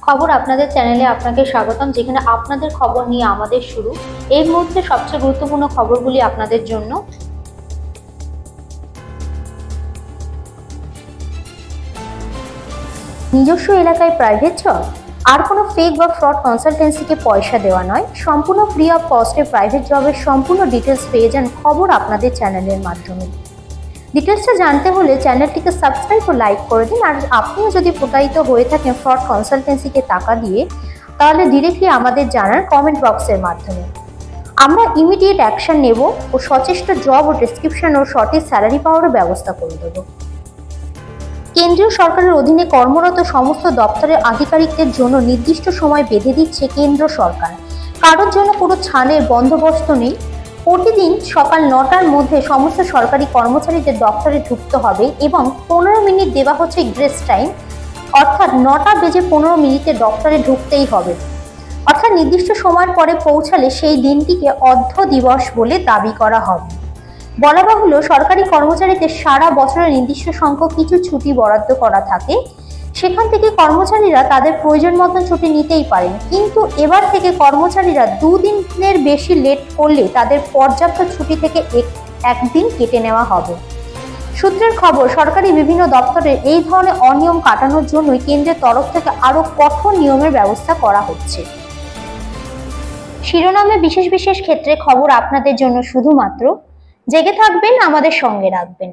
খবর আপনাদের চ্যানেলে আপনাকে স্বাগতম, যেখানে আপনাদের খবর নিয়ে আমাদের শুরু। এই মুহূর্তে সবচেয়ে গুরুত্বপূর্ণ খবরগুলি আপনাদের জন্য। নিজস্ব এলাকায় প্রাইভেট জব, আর কোনো ফেক বা ফ্রড কনসালটেন্সিকে পয়সা দেওয়া নয়, সম্পূর্ণ ফ্রি অফ কস্টে প্রাইভেট জবের সম্পূর্ণ ডিটেলস পেয়ে যান খবর আপনাদের চ্যানেলের মাধ্যমে। ডিটেলসটা জানতে হলে চ্যানেলটিকে সাবস্ক্রাইব ও লাইক করে দিন। আর আপনিও যদি প্রতারিত হয়ে থাকেন ফ্রড কনসালটেন্সিকে টাকা দিয়ে, তাহলে ডিরেক্টলি আমাদের জানান কমেন্ট বক্সের মাধ্যমে। আমরা ইমিডিয়েট অ্যাকশন নেব ও সচেষ্ট জব ও ডেসক্রিপশন ও সঠিক স্যালারি পাওয়ারও ব্যবস্থা করে দেব। কেন্দ্রীয় সরকারের অধীনে কর্মরত সমস্ত দপ্তরের আধিকারিকদের জন্য নির্দিষ্ট সময় বেঁধে দিচ্ছে কেন্দ্র সরকার। কারোর জন্য কোনো ছাড়ের বন্দোবস্ত নেই। প্রতিদিন সকাল 9টার মধ্যে সমস্ত সরকারি কর্মচারীদের দপ্তরে ঢুকতে হবে এবং 15 মিনিট দেওয়া হচ্ছে গ্রেস টাইম, অর্থাৎ 9:15 দপ্তরে ঢুকতেই হবে। অর্থাৎ নির্দিষ্ট সময়ের পরে পৌঁছালে সেই দিনটিকে অর্ধ দিবস বলে দাবি করা হবে। বলা বাহুল্য, সরকারি কর্মচারীদের সারা বছরের নির্দিষ্ট সংখ্যক কিছু ছুটি বরাদ্দ করা থাকে, সেখান থেকে কর্মচারীরা তাদের প্রয়োজন মতন ছুটি নিতেই পারেন। কিন্তু এবার থেকে কর্মচারীরা 2 দিনের বেশি লেট করলে তাদের পর্যাপ্ত ছুটি থেকে একদিন কেটে নেওয়া হবে। সূত্রের খবর, সরকারি বিভিন্ন দপ্তরে এই ধরনের অনিয়ম কাটানোর জন্যই কেন্দ্রের তরফ থেকে আরো কঠোর নিয়মের ব্যবস্থা করা হচ্ছে। শিরোনামে বিশেষ বিশেষ ক্ষেত্রে খবর আপনাদের জন্য শুধুমাত্র। জেগে থাকবেন, আমাদের সঙ্গে রাখবেন।